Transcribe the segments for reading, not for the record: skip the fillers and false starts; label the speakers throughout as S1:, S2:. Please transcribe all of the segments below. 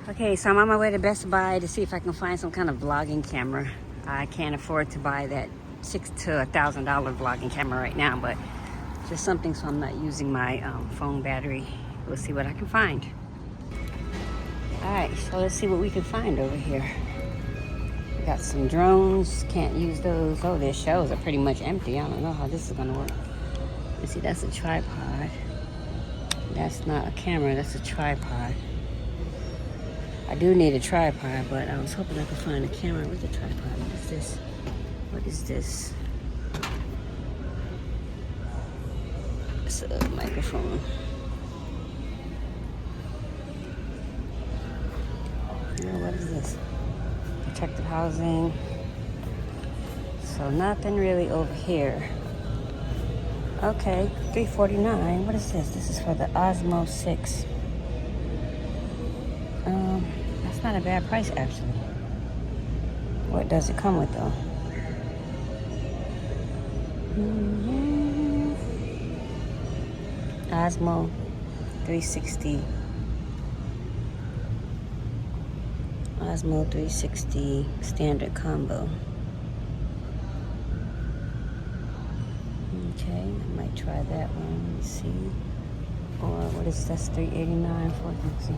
S1: Okay, so I'm on my way to Best Buy to see if I can find some kind of vlogging camera. I can't afford to buy that $600 to $1,000 vlogging camera right now, but just something so I'm not using my phone battery. We'll see what I can find. All right, so let's see what we can find over here. We got some drones, can't use those. Oh, their shelves are pretty much empty. I don't know how this is gonna work. Let's see, that's a tripod. That's not a camera, that's a tripod. I do need a tripod, but I was hoping I could find a camera with a tripod. What is this? What is this? It's a microphone. Oh, what is this? Protective housing. So nothing really over here. Okay, $349. What is this? This is for the Osmo 6. That's not a bad price actually. What does it come with though? Osmo 360. Osmo 360 standard combo. Okay, I might try that one. Let me see. Or what is this? $389 for? Let's see.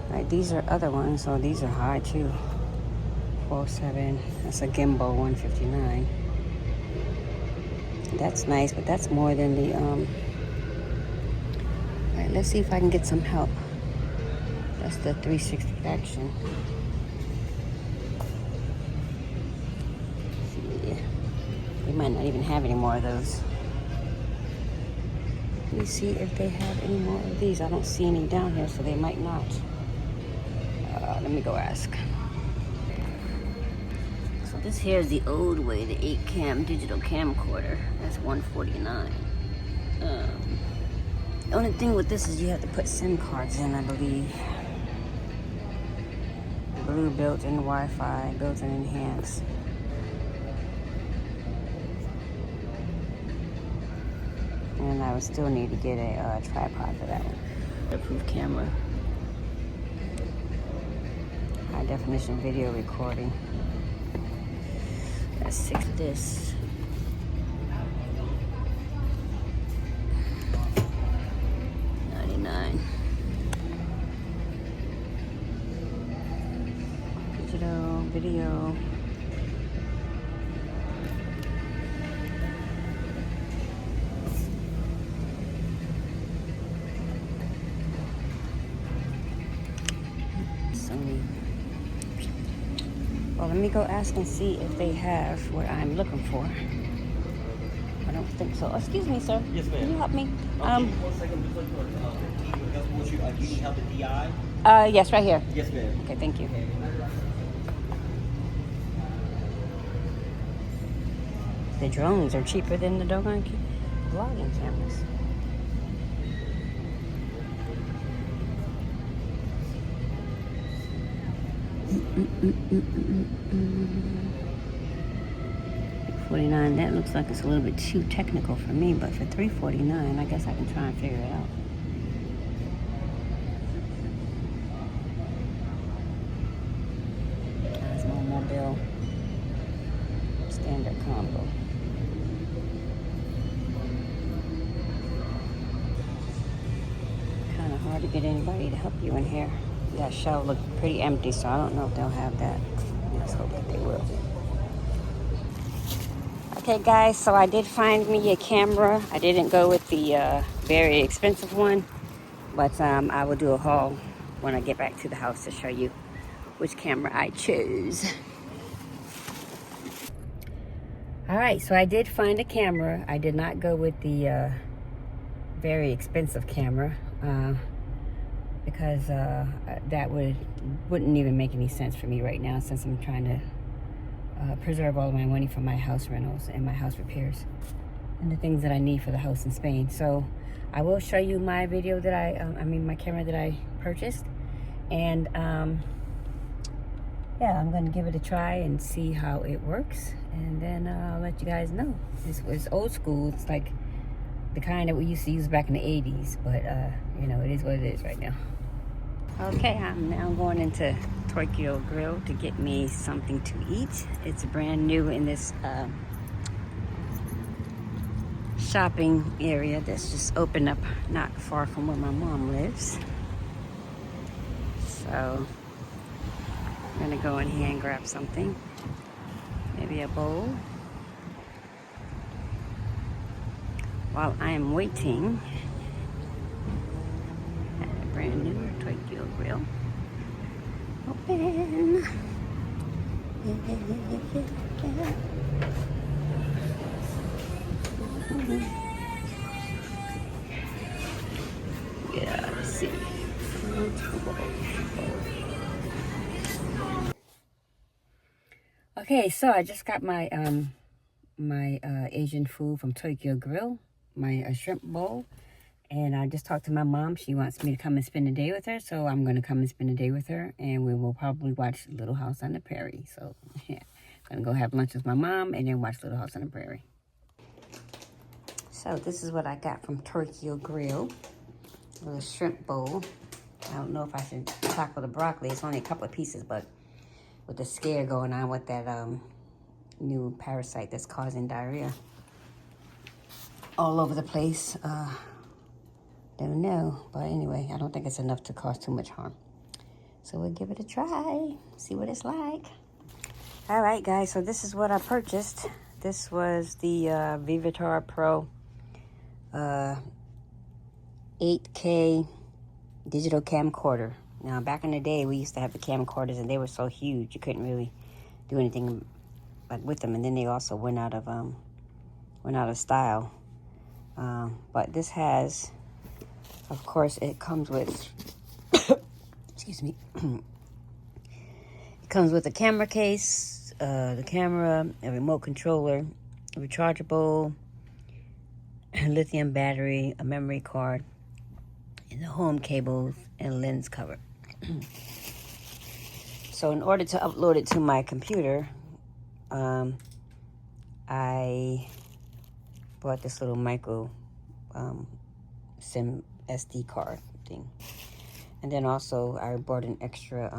S1: All right, these are other ones, so these are high too. 407. That's a gimbal, $159. That's nice, but that's more than the All right, let's see if I can get some help. That's the 360 action. See, they might not even have any more of those. Let me see if they have any more of these. I don't see any down here, so they might not. Let me go ask. So this here is the old way, the 8-cam digital camcorder. That's $149. The only thing with this is you have to put SIM cards in, I believe. Blue built-in Wi-Fi, built-in enhanced. And I would still need to get a tripod for that one. Waterproof camera. High definition video recording. That's 6 discs. $99. Digital video. Sony. Well, let me go ask and see if they have what I'm looking for. I don't think so. Excuse me, sir.
S2: Yes, ma'am.
S1: Can you help me?
S2: 1 second. Do you need help with DI?
S1: Yes, right here.
S2: Yes, ma'am.
S1: Okay, thank you. The drones are cheaper than the doggone vlogging cameras. $49. That looks like it's a little bit too technical for me, but for $349, I guess I can try and figure it out. Osmo Mobile standard combo. Kind of hard to get anybody to help you in here. That shelf looked pretty empty, so I don't know if they'll have that. Let's hope that they will. Okay, guys, so I did find me a camera. I didn't go with the very expensive one, but I will do a haul when I get back to the house to show you which camera I chose. All right, so I did find a camera. I did not go with the very expensive camera. Because that wouldn't even make any sense for me right now, since I'm trying to preserve all of my money for my house rentals and my house repairs and the things that I need for the house in Spain. So I will show you my video that my camera that I purchased, and yeah, I'm gonna give it a try and see how it works, and then I'll let you guys know. It's old school. It's like the kind that we used to use back in the 80s, but you know, it is what it is right now. Okay, I'm now going into Tokyo Grill to get me something to eat. It's brand new in this shopping area that's just opened up not far from where my mom lives. So I'm gonna go in here and grab something, maybe a bowl. While I am waiting at a brand new Tokyo Grill. Open. Yeah, let's see. Okay, so I just got my Asian food from Tokyo Grill, my shrimp bowl, and I just talked to my mom. She wants me to come and spend the day with her, so I'm going to come and spend the day with her, and we will probably watch Little House on the Prairie. So, yeah, I'm going to go have lunch with my mom and then watch Little House on the Prairie. So this is what I got from Tokyo Grill, a little shrimp bowl. I don't know if I should tackle the broccoli. It's only a couple of pieces, but with the scare going on with that new parasite that's causing diarrhea all over the place. Don't know, but anyway, I don't think it's enough to cause too much harm. So we'll give it a try, see what it's like. All right, guys, so this is what I purchased. This was the Vivitar Pro 8K digital camcorder. Now, back in the day, we used to have the camcorders, and they were so huge, you couldn't really do anything like with them. And then they also went out of style. But this has, of course, it comes with, excuse me, it comes with a camera case, the camera, a remote controller, a rechargeable lithium battery, a memory card, and the home cables and lens cover. So in order to upload it to my computer, I bought this little micro SIM SD card thing. And then also I bought an extra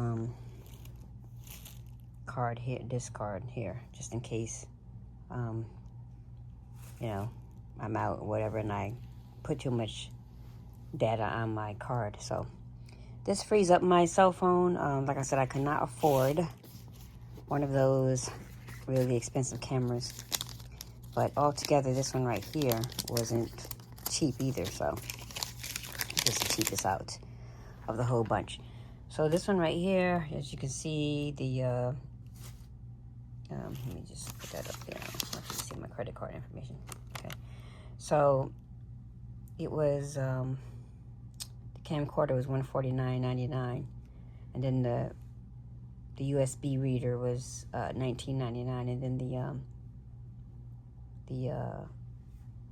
S1: card here, this card here, just in case, you know, I'm out or whatever and I put too much data on my card. So this frees up my cell phone. Like I said, I could not afford one of those really expensive cameras, but altogether this one right here wasn't cheap either, so this is the cheapest out of the whole bunch. So this one right here, as you can see, the let me just put that up there. I want you to see my credit card information. Okay, so it was the camcorder was $149.99, and then the USB reader was $19.99, and then the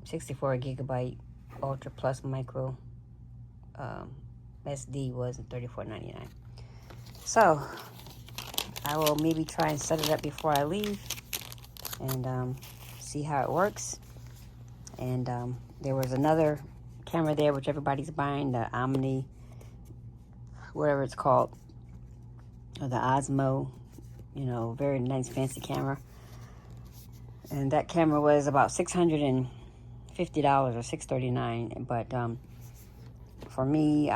S1: 64 gigabyte Ultra Plus Micro SD was $34.99. So I will maybe try and set it up before I leave and see how it works. And there was another camera there which everybody's buying, the Omni, whatever it's called, or the Osmo, you know, very nice fancy camera. And that camera was about $650 or $639, but for me,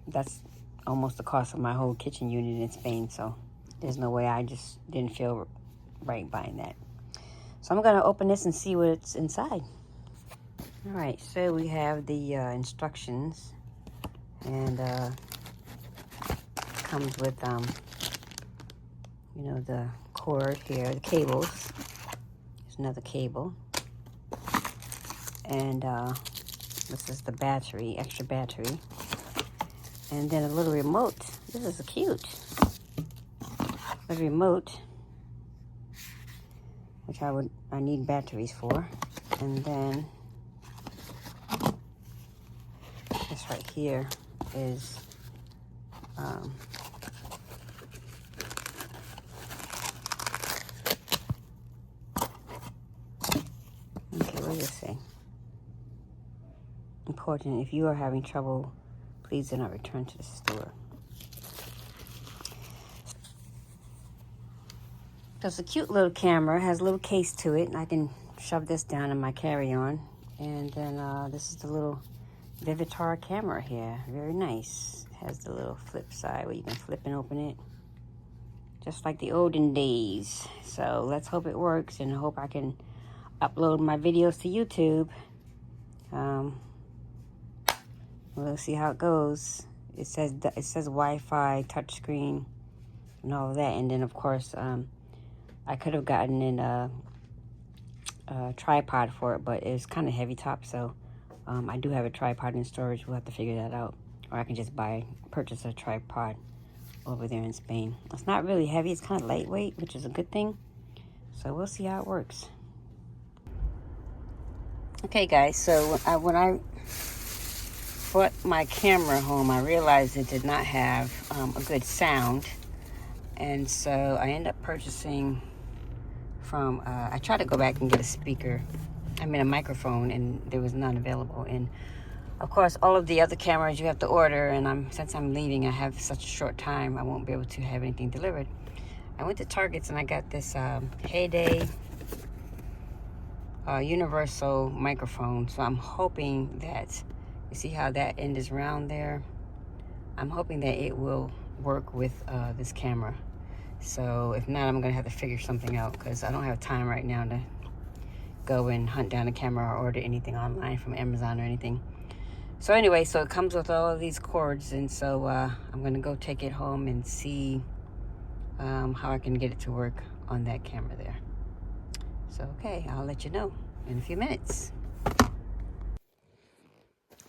S1: that's almost the cost of my whole kitchen unit in Spain, so there's no way. I just didn't feel right buying that. So I'm gonna open this and see what's inside. All right, so we have the instructions, and comes with you know, the cord here, the cables. There's another cable, and this is the battery, extra battery, and then a little remote. This is cute. A remote, which I need batteries for, and then this right here is okay, what does it say? Important, if you are having trouble, please do not return to the store. So it's a cute little camera. It has a little case to it. And I can shove this down in my carry-on. And then this is the little Vivitar camera here. Very nice. It has the little flip side where you can flip and open it. Just like the olden days. So let's hope it works and hope I can upload my videos to YouTube. We'll see how it goes. It says Wi-Fi, touchscreen, and all of that. And then of course, I could have gotten in a tripod for it, but it's kind of heavy top. So I do have a tripod in storage. We'll have to figure that out, or I can just purchase a tripod over there in Spain. It's not really heavy. It's kind of lightweight, which is a good thing. So we'll see how it works. Okay, guys. So when I brought my camera home, I realized it did not have a good sound, and so I ended up purchasing from I tried to go back and get a microphone, and there was none available. And of course, all of the other cameras you have to order, and since I'm leaving, I have such a short time, I won't be able to have anything delivered. I went to Target's and I got this Heyday universal microphone. So I'm hoping that, you see how that end is round there? I'm hoping that it will work with this camera. So if not, I'm gonna have to figure something out, because I don't have time right now to go and hunt down a camera or order anything online from Amazon or anything. So anyway, so it comes with all of these cords, and so I'm gonna go take it home and see how I can get it to work on that camera there. So okay, I'll let you know in a few minutes.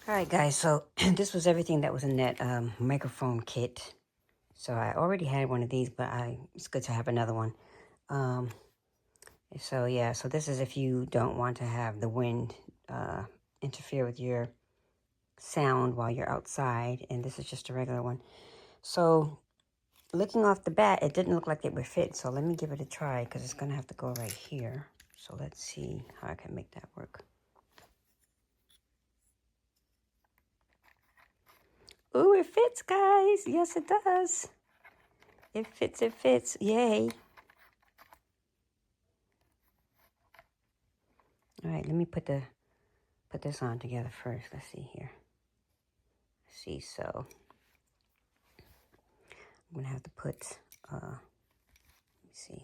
S1: All right, guys, so this was everything that was in that microphone kit. So I already had one of these, but it's good to have another one. So yeah, so this is if you don't want to have the wind interfere with your sound while you're outside, and this is just a regular one. So looking off the bat, it didn't look like it would fit, so let me give it a try, because it's gonna have to go right here. So let's see how I can make that work. Ooh, it fits, guys. Yes, it does. It fits. Yay. All right, let me put this on together first. Let's see here. See, so I'm gonna have to put let me see.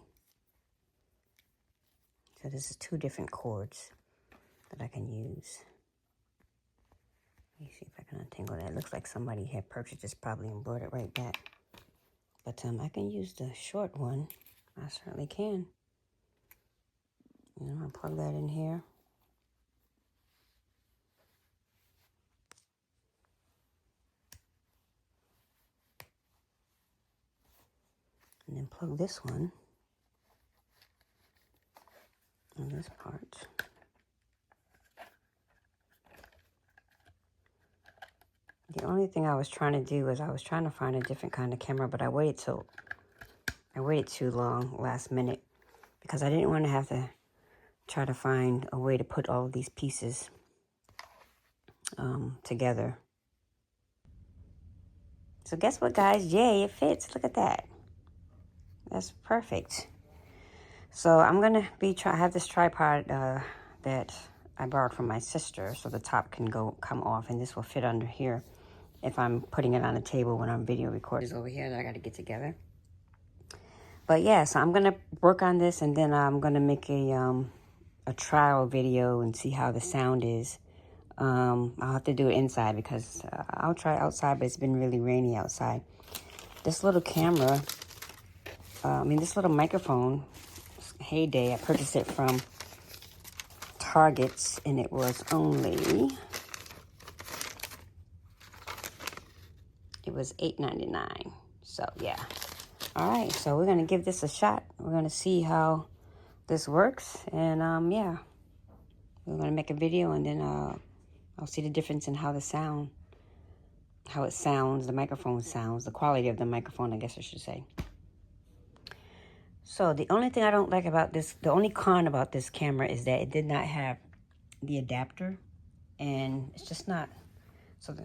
S1: So this is 2 different cords that I can use. Let me see if I can untangle that. It looks like somebody had purchased this probably and brought it right back. But I can use the short one. I certainly can. I'll plug that in here. And then plug this one on this part. The only thing I was trying to do is I was trying to find a different kind of camera, but I waited too long last minute, because I didn't want to have to try to find a way to put all of these pieces together. So guess what, guys? Yay, it fits. Look at that. That's perfect. So I'm gonna have this tripod that I borrowed from my sister, so the top can come off, and this will fit under here if I'm putting it on a table when I'm video recording. Over here that I got to get together. But yeah, so I'm gonna work on this, and then I'm gonna make a trial video and see how the sound is. I'll have to do it inside, because I'll try outside, but it's been really rainy outside. This little camera, this little microphone, Heyday, I purchased it from Target's, and it was only, it was $8.99. So yeah. All right, so we're gonna give this a shot. We're gonna see how this works, and yeah, we're gonna make a video, and then I'll see the difference in how it sounds, the microphone sounds, the quality of the microphone, I guess I should say. So the only thing I don't like about this, the only con about this camera is that it did not have the adapter, and it's just not, so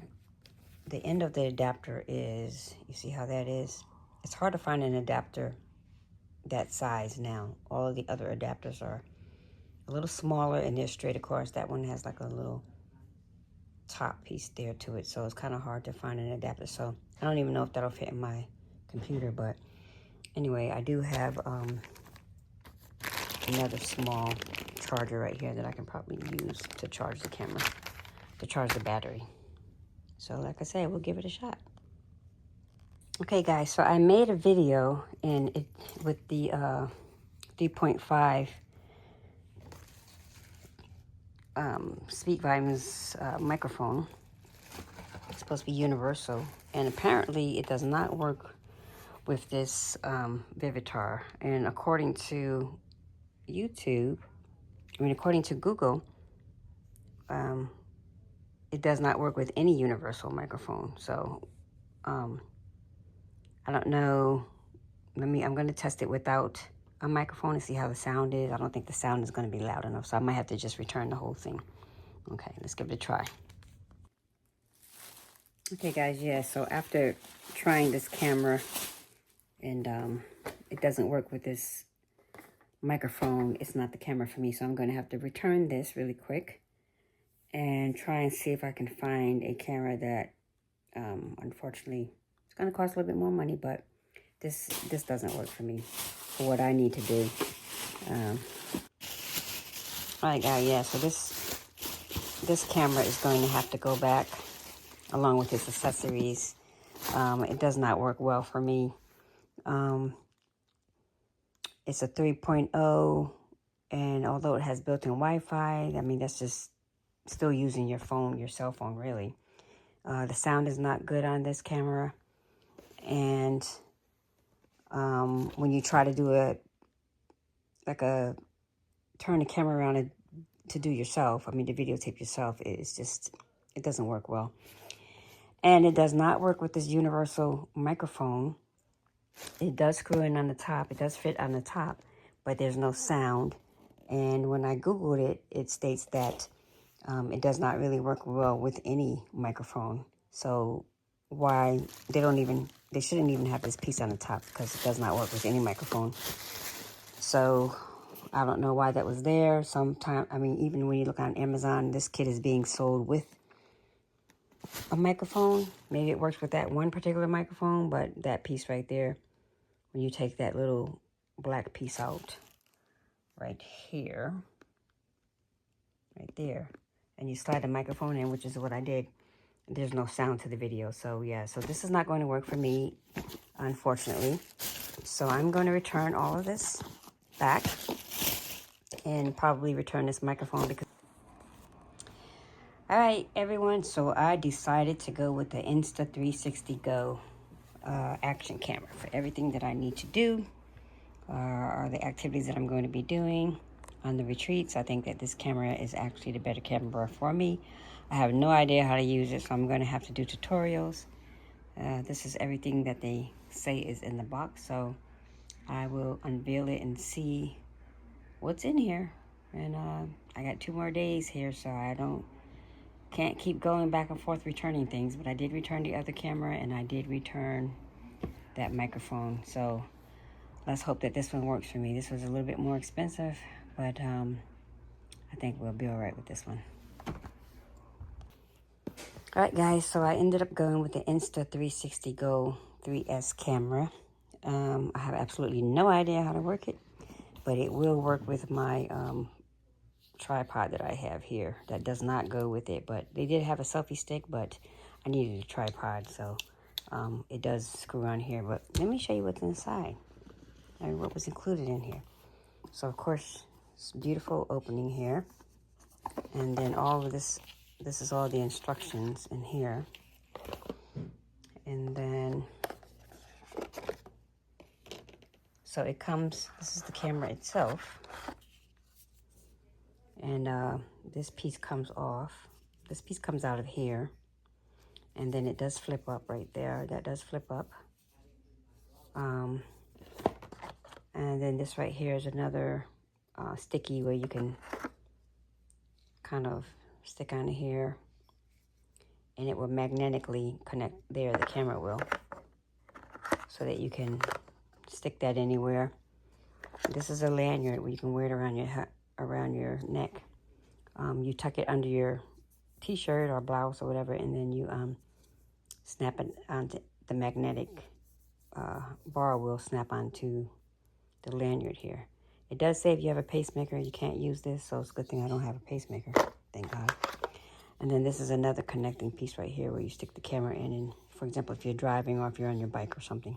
S1: the end of the adapter is, you see how that is? It's hard to find an adapter that size now. All of the other adapters are a little smaller and they're straight across. That one has like a little top piece there to it, so it's kind of hard to find an adapter. So I don't even know if that'll fit in my computer, but anyway, I do have another small charger right here that I can probably use to charge the camera, to charge the battery. So like I said, we'll give it a shot. Okay guys, so I made a video and it with the 3.5 speak volumes microphone. It's supposed to be universal, and apparently it does not work with this Vivitar. And according to YouTube, according to Google, it does not work with any universal microphone. So I don't know. I'm going to test it without a microphone and see how the sound is. I don't think the sound is going to be loud enough, so I might have to just return the whole thing. Okay, let's give it a try. Okay guys, yeah, so after trying this camera and it doesn't work with this microphone, it's not the camera for me, so I'm going to have to return this really quick and try and see if I can find a camera that unfortunately it's going to cost a little bit more money, but this doesn't work for me for what I need to do. All right guys, yeah, so this camera is going to have to go back along with its accessories. It does not work well for me. It's a 3.0, and although it has built-in Wi-Fi, I mean, that's just still using your phone, your cell phone, really. The sound is not good on this camera, and when you try to do turn the camera around to do yourself, I mean, to videotape yourself, it doesn't work well. And it does not work with this universal microphone. It does screw in on the top. It does fit on the top, but there's no sound. And when I Googled it, it states that it does not really work well with any microphone. So why they shouldn't even have this piece on the top, because it does not work with any microphone. So I don't know why that was there. I mean, even when you look on Amazon, this kit is being sold with a microphone. Maybe it works with that one particular microphone, but that piece right there, when you take that little black piece out right here, right there, and you slide the microphone in, which is what I did, there's no sound to the video. So yeah, so this is not going to work for me, unfortunately. So I'm going to return all of this back and probably return this microphone because... All right, everyone, so I decided to go with the Insta360 Go action camera for everything that I need to do, or the activities that I'm going to be doing on the retreats. I think that this camera is actually the better camera for me. I have no idea how to use it, so I'm going to have to do tutorials. This is everything that they say is in the box, so I will unveil it and see what's in here. And I got 2 more days here, so I can't keep going back and forth returning things. But I did return the other camera, and I did return that microphone. So let's hope that this one works for me. This was a little bit more expensive, but I think we'll be all right with this one. All right, guys, so I ended up going with the Insta360 Go 3S camera. I have absolutely no idea how to work it, but it will work with my tripod that I have here. That does not go with it, but they did have a selfie stick, but I needed a tripod, so it does screw on here. But let me show you what's inside and what was included in here. So of course, it's a beautiful opening here, and then all of this is all the instructions in here. And then so it comes, this is the camera itself, and this piece comes off. This piece comes out of here, and then it does flip up right there. That does flip up. And then this right here is another sticky where you can kind of stick on here, and it will magnetically connect there, the camera will, so that you can stick that anywhere. This is a lanyard where you can wear it around your neck. You tuck it under your t-shirt or blouse or whatever, and then you snap it onto the magnetic bar will snap onto the lanyard here. It does say if you have a pacemaker, you can't use this, so it's a good thing I don't have a pacemaker, thank God. And then this is another connecting piece right here where you stick the camera in, and for example, if you're driving or if you're on your bike or something.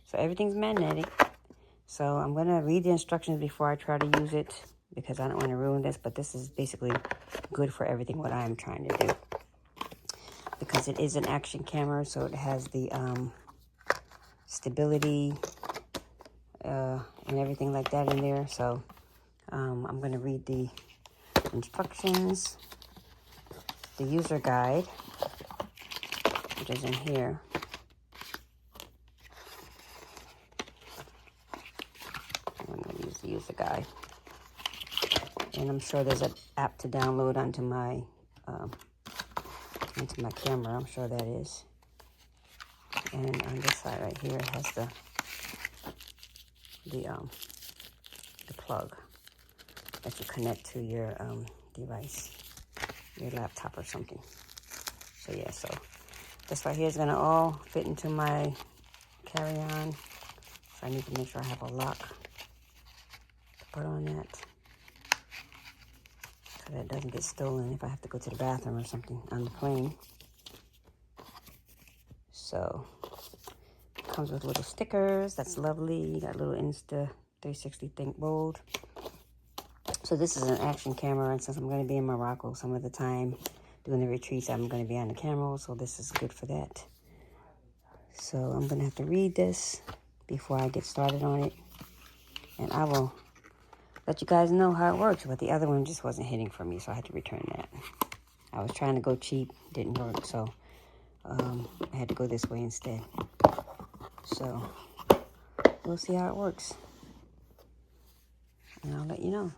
S1: So everything's magnetic. So I'm going to read the instructions before I try to use it because I don't want to ruin this, but this is basically good for everything what I'm trying to do. Because it is an action camera, so it has the stability and everything like that in there. So I'm going to read the instructions, the user guide, which is in here. I'm going to use the user guide. And I'm sure there's an app to download onto my camera. I'm sure that is. And on this side right here, it has the plug that you connect to your device, your laptop or something. So yeah, so this right here is gonna all fit into my carry-on. So I need to make sure I have a lock to put on that, so that it doesn't get stolen if I have to go to the bathroom or something on the plane. So it comes with little stickers. That's lovely. You got a little Insta 360 Think Bold. So this is an action camera, and since I'm going to be in Morocco some of the time doing the retreats, I'm going to be on the camera, so this is good for that. So I'm going to have to read this before I get started on it, and I will let you guys know how it works. But the other one just wasn't hitting for me, so I had to return that. I was trying to go cheap, didn't work, so I had to go this way instead. So we'll see how it works, and I'll let you know.